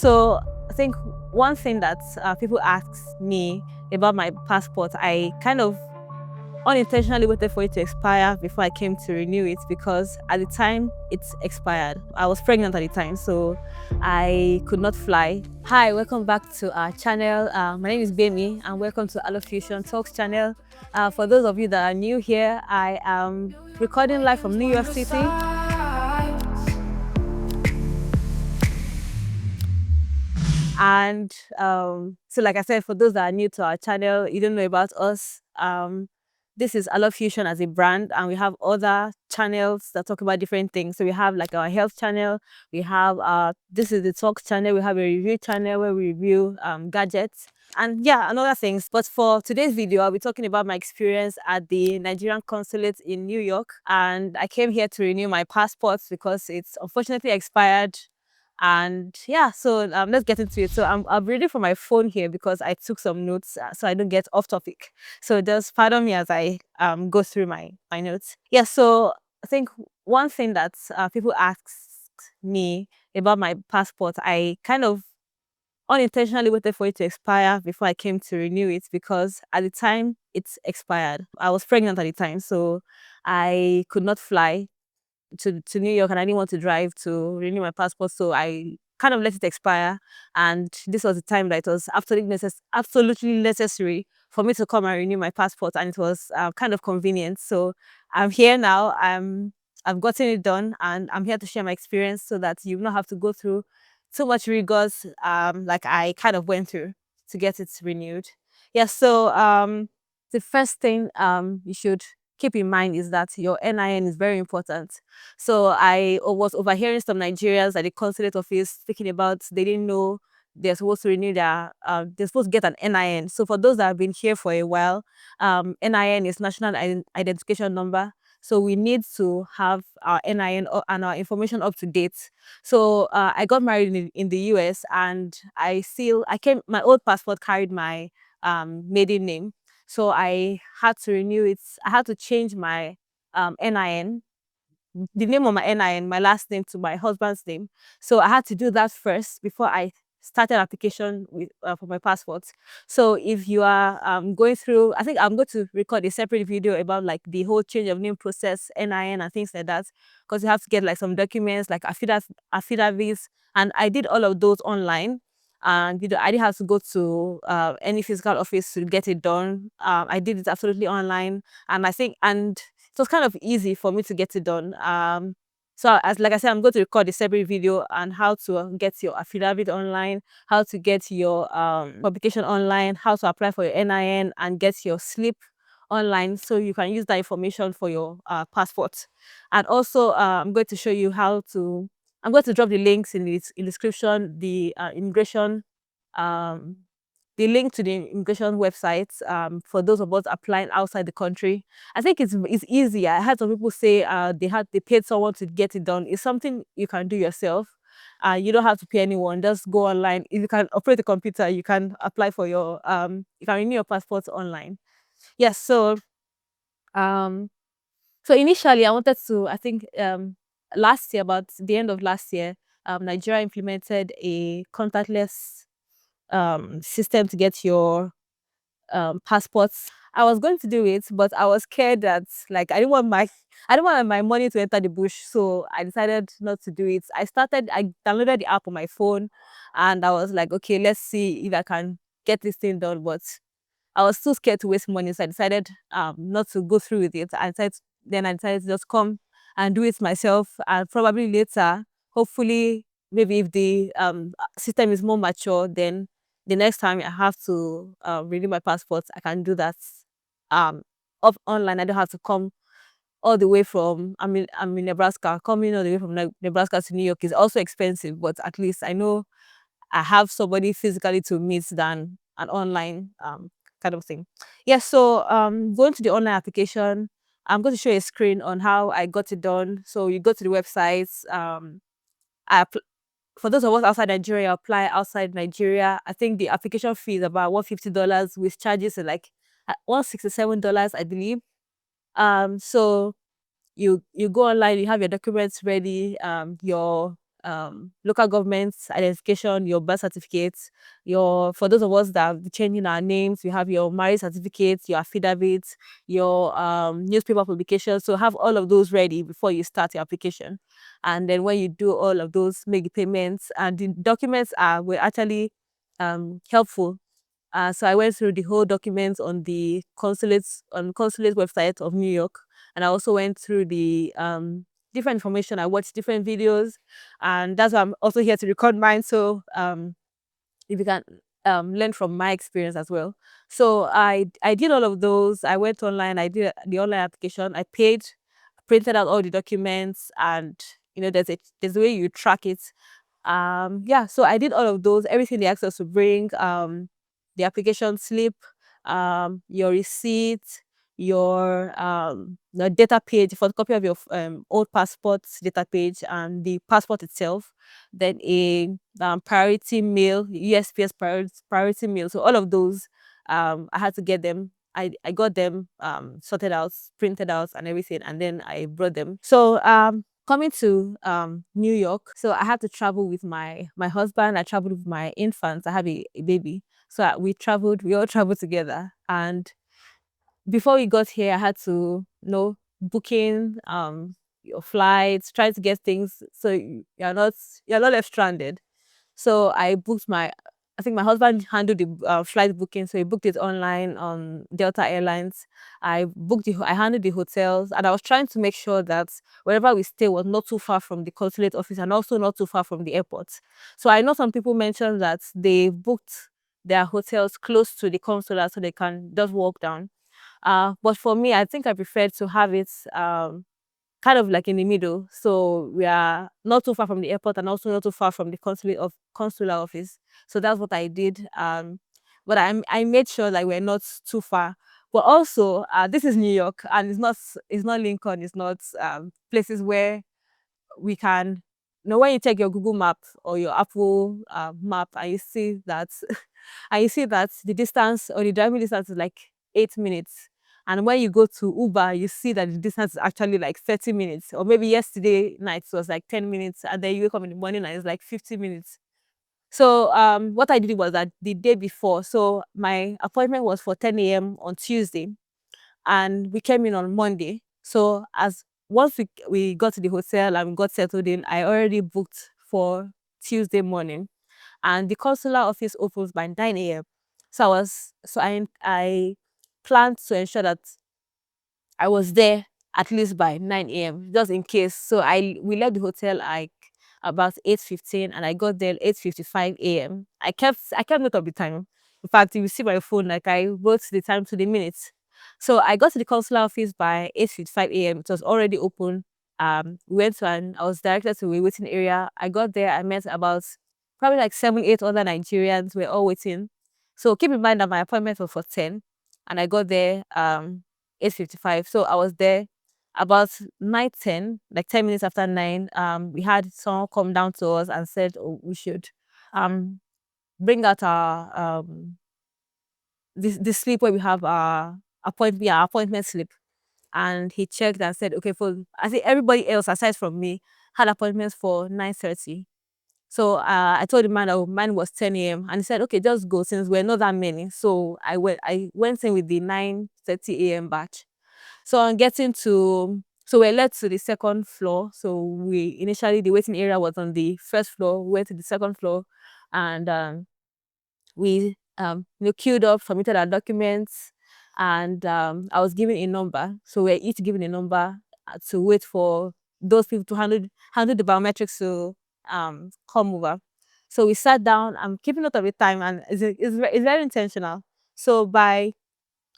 So I think one thing that people ask me about my passport, I kind of unintentionally waited for it to expire before I came to renew it because at the time it's expired. I was pregnant at the time, so I could not fly. Hi, welcome back to our channel. My name is Bemi and welcome to Allofusion Talks channel. For those of you that are new here, I am recording live from New York City. And so like I said, for those that are new to our channel, you don't know about us, this is Love Fusion as a brand, and we have other channels that talk about different things. So we have like our health channel, we have this is the talk channel, we have a review channel where we review gadgets and and other things. But for today's video, I'll be talking about my experience at the Nigerian Consulate in New York. And I came here to renew my passport because it's unfortunately expired. And so let's get into it. So I'm reading from my phone here because I took some notes so I don't get off topic. So just pardon me as I go through my notes. So I think one thing that people ask me about my passport, I kind of unintentionally waited for it to expire before I came to renew it because at the time it's expired. I was pregnant at the time, so I could not fly to New York and I didn't want to drive to renew my passport. So I kind of let it expire. And this was the time that it was absolutely necessary for me to come and renew my passport. And it was kind of convenient. So I'm here now. I've gotten it done and I'm here to share my experience so that you don't have to go through too much rigors like I kind of went through to get it renewed. So the first thing you should keep in mind is that your NIN is very important. So I was overhearing some Nigerians at the consulate office speaking about they didn't know they're supposed to renew their, they're supposed to get an NIN. So for those that have been here for a while, NIN is National Identification Number. So we need to have our NIN and our information up to date. So I got married in the US and my old passport carried my maiden name. So I had to renew it. I had to change my NIN, the name of my NIN, my last name to my husband's name. So I had to do that first before I started application for my passport. So if you are going through, I think I'm going to record a separate video about like the whole change of name process, NIN and things like that, because you have to get like some documents like affidavits, and I did all of those online. And I didn't have to go to any physical office to get it done. I did it absolutely online, and it was kind of easy for me to get it done. So as like I said, I'm going to record a separate video on how to get your affidavit online, how to get your publication online, how to apply for your NIN and get your slip online so you can use that information for your passport. And also I'm going to drop the links in the description, um, the link to the immigration website for those of us applying outside the country. I think it's easy. I had some people say they paid someone to get it done. It's something you can do yourself. You don't have to pay anyone. Just go online. If you can operate a computer, you can apply for your you can renew your passport online. Yes. Um so initially I wanted to, I think last year, about the end of last year, Nigeria implemented a contactless system to get your passports. I was going to do it, but I was scared that like I didn't want my money to enter the bush, so I decided not to do it. I downloaded the app on my phone, and I was like, okay, let's see if I can get this thing done. But I was too scared to waste money, so I decided not to go through with it. I decided to just come and do it myself, and probably later, hopefully, maybe if the system is more mature, then the next time I have to renew my passport, I can do that um online. I don't have to come all the way from I'm in Nebraska. Coming all the way from Nebraska to New York is also expensive, but at least I know I have somebody physically to meet than an online kind of thing. So going to the online application, I'm going to show you a screen on how I got it done. So you go to the website. I for those of us outside Nigeria, apply outside Nigeria. I think the application fee is about $150 with charges are like $167, I believe. So you go online, you have your documents ready, your local government identification, your birth certificates, your for those of us that are changing our names, you have your marriage certificates, your affidavits, your newspaper publications. So have all of those ready before you start your application. And then when you do all of those, make the payments. And the documents were actually helpful. So I went through the whole documents on the consulate website of New York, and I also went through the different information. I watched different videos, and that's why I'm also here to record mine. So if you can learn from my experience as well. So I did all of those. I went online. I did the online application. I paid, printed out all the documents, and there's a way you track it. Yeah, so I did all of those, everything they asked us to bring, the application slip, your receipt, your the data page, photocopy of your old passport data page, and the passport itself, then a priority mail, USPS priority mail. So all of those, I had to get them. I got them sorted out, printed out, and everything, and then I brought them. So coming to New York, so I had to travel with my husband. I traveled with my infants. I have a baby, so we all traveled together. And before we got here, I had to booking your flights, try to get things so you're not left stranded. So I think my husband handled the flight booking, so he booked it online on Delta Airlines. I handled the hotels, and I was trying to make sure that wherever we stay was not too far from the consulate office and also not too far from the airport. So I know some people mentioned that they booked their hotels close to the consulate so they can just walk down. But for me, I think I preferred to have it kind of like in the middle. So we are not too far from the airport and also not too far from the consular office. So that's what I did. But I made sure that we're not too far. But also, this is New York, and it's not Lincoln. It's not places where we can. When you check your Google map or your Apple map, and you see that the distance or the driving distance is like 8 minutes. And when you go to Uber, you see that the distance is actually like 30 minutes. Or maybe yesterday night was like 10 minutes. And then you wake up in the morning and it's like 50 minutes. So what I did was that the day before, so my appointment was for 10 a.m. on Tuesday. And we came in on Monday. So as once we got to the hotel and we got settled in, I already booked for Tuesday morning, and the consular office opens by 9 a.m. So I planned to ensure that I was there at least by 9 a.m. just in case. So we left the hotel like about 8:15, and I got there 8:55 a.m. I kept note of the time. In fact, if you see my phone, like I wrote the time to the minutes. So I got to the consular office by 8:55 a.m. It was already open. We went to I was directed to a waiting area. I got there. I met about probably like 7, 8 other Nigerians. We're all waiting. So keep in mind that my appointment was for 10, and I got there 8:55. So I was there about 9:10, like 10 minutes after 9. We had someone come down to us and said, oh, we should um bring out our this slip where we have our appointment slip. And he checked and said, okay, I think everybody else aside from me had appointments for 9:30. So I told the man that mine was 10 a.m. and he said, okay, just go since we're not that many. So I went in with the 9:30 a.m. batch. So on getting to, so we're led to the second floor. So the waiting area was on the first floor. We went to the second floor, and we queued up, submitted our documents, and I was given a number. So we're each given a number to wait for those people to handle the biometrics to come over. So we sat down. I'm keeping note of the time, and it's very intentional. So by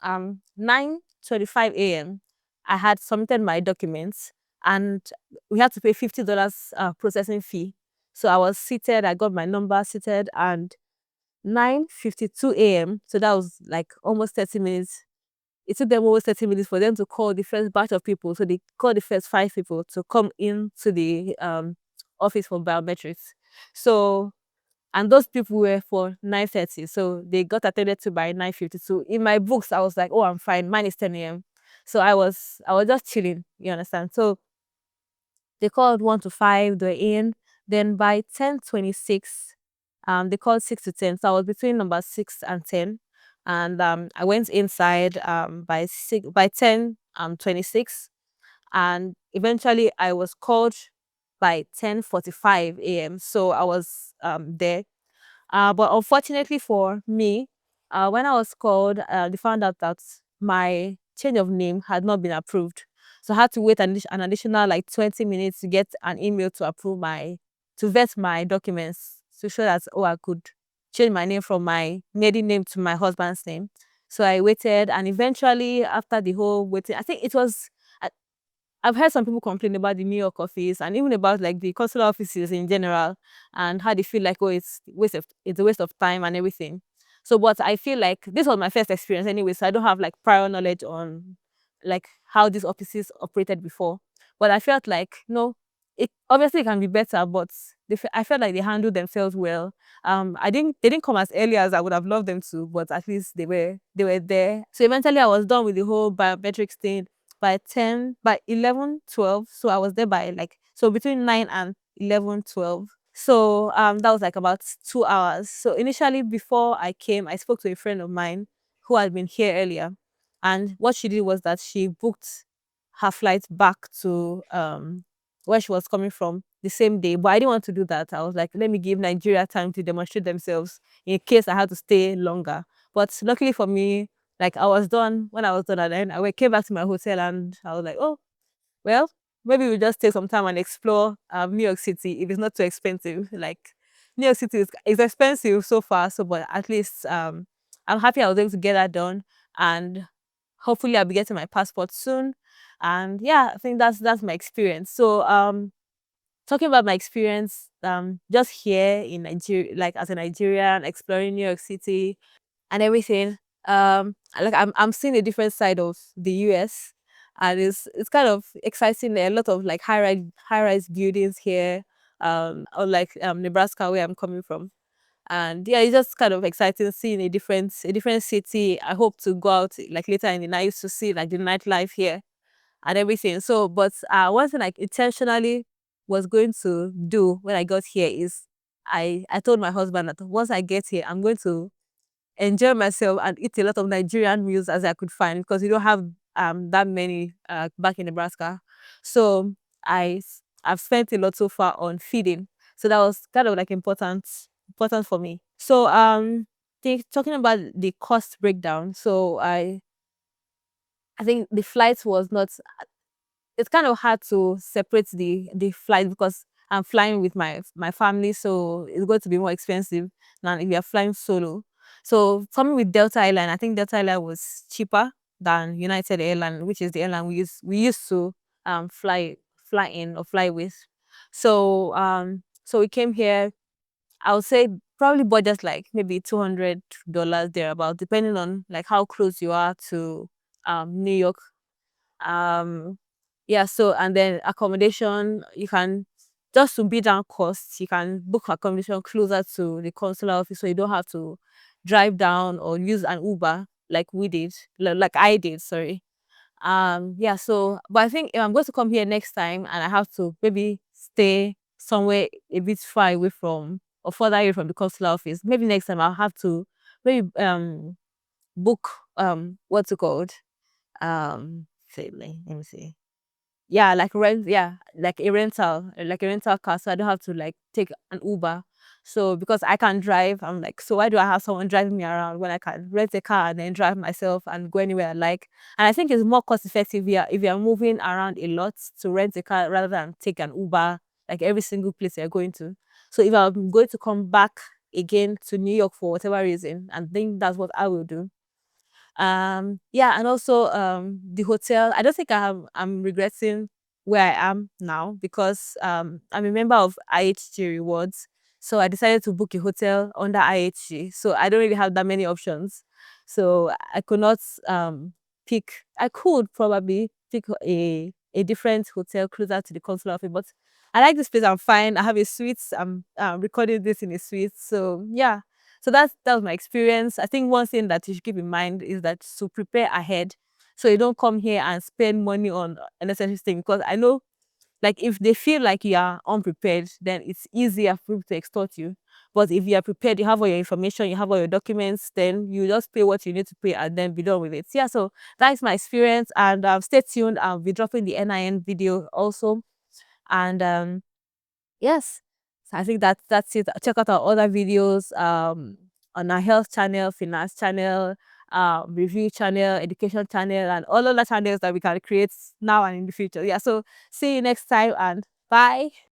9:25 a.m., I had submitted my documents, and we had to pay $50 processing fee. So I was seated. I got my number, seated, and 9:52 a.m. So that was like almost 30 minutes. It took them almost 30 minutes for them to call the first batch of people. So they called the first 5 people to come into the office for biometrics. So, and those people were for 9:30. So they got attended to by 9:52. In my books, I was like, oh, I'm fine. Mine is 10 a.m. So I was just chilling, you understand? So they called 1 to 5, they were in. Then by 10:26, they called 6 to 10. So I was between number 6 and 10. And I went inside by 10:26. And eventually I was called by 10:45 a.m. So I was there. But unfortunately for me, when I was called, they found out that my change of name had not been approved. So I had to wait an additional like 20 minutes to get an email to approve to vet my documents to show that, oh, I could change my name from my maiden name to my husband's name. So I waited, and eventually, after the whole waiting, I think it was, I've heard some people complain about the New York office and even about like the consular offices in general, and how they feel like, oh, it's a waste of time and everything. So but I feel like this was my first experience anyway, so I don't have like prior knowledge on like how these offices operated before. But I felt like, no, it obviously can be better, but I felt like they handled themselves well. They didn't come as early as I would have loved them to, but at least they were there. So eventually I was done with the whole biometrics thing by 10, by 11, 12. So I was there by like, so between 9 and 11, 12. So that was like about 2 hours. So initially, before I came, I spoke to a friend of mine who had been here earlier. And what she did was that she booked her flight back to where she was coming from the same day. But I didn't want to do that. I was like, let me give Nigeria time to demonstrate themselves in case I had to stay longer. But luckily for me, like I was done. When I was done, and then came back to my hotel, and I was like, oh, well, maybe we'll just take some time and explore New York City if it's not too expensive. Like New York City is expensive so far, so but at least I'm happy I was able to get that done, and hopefully I'll be getting my passport soon. And yeah, I think that's my experience. So talking about my experience just here in Nigeria, like as a Nigerian exploring New York City and everything. Like I'm seeing a different side of the US, and it's kind of exciting. There are a lot of like high rise buildings here, or like Nebraska where I'm coming from. And yeah, it's just kind of exciting seeing a different city. I hope to go out like later in the night to see like the nightlife here and everything. So, but one thing I intentionally was going to do when I got here is I told my husband that once I get here, I'm going to enjoy myself and eat a lot of Nigerian meals as I could find, because we don't have that many back in Nebraska. So I've spent a lot so far on feeding. So that was kind of like important for me. So talking about the cost breakdown. So I think the flight was not, it's kind of hard to separate the flight because I'm flying with my family, so it's going to be more expensive than if you're flying solo. So coming with Delta Airline, I think Delta Airline was cheaper than United Airline, which is the airline we used to fly in or fly with. So we came here. I would say probably budget like maybe $200 thereabout, depending on like how close you are to New York. Yeah, so and then accommodation, you can, just to beat down costs, you can book accommodation closer to the consular office, so you don't have to drive down or use an Uber like we did, like I did, sorry. Yeah, so but I think if I'm going to come here next time and I have to maybe stay somewhere a bit far away from or further away from the consular office, maybe next time I'll have to maybe book what's it called? Let me see. Yeah, like rent, yeah, like a rental car, so I don't have to like take an Uber. So because I can't drive, I'm like, so why do I have someone driving me around when I can rent a car and then drive myself and go anywhere I like? And I think it's more cost effective here if you're moving around a lot to rent a car rather than take an Uber like every single place you're going to. So if I'm going to come back again to New York for whatever reason, I think that's what I will do. Yeah, and also the hotel, I don't think I'm regretting where I am now, because I'm a member of IHG Rewards. So I decided to book a hotel under IHG, so I don't really have that many options. So I could not pick, I could probably pick a different hotel closer to the consular office, but I like this place. I'm fine. I have a suite. I'm recording this in a suite, so yeah. So that was my experience. I think one thing that you should keep in mind is that to prepare ahead, so you don't come here and spend money on unnecessary things. Because I know Like if they feel like you are unprepared, then it's easier for people to extort you. But if you are prepared, you have all your information, you have all your documents, then you just pay what you need to pay and then be done with it. Yeah, so that is my experience. And stay tuned. I'll be dropping the NIN video also. And yes, so I think that's it. Check out our other videos on our health channel, finance channel, review channel, education channel, and all other channels that we can create now and in the future. Yeah, so see you next time and bye.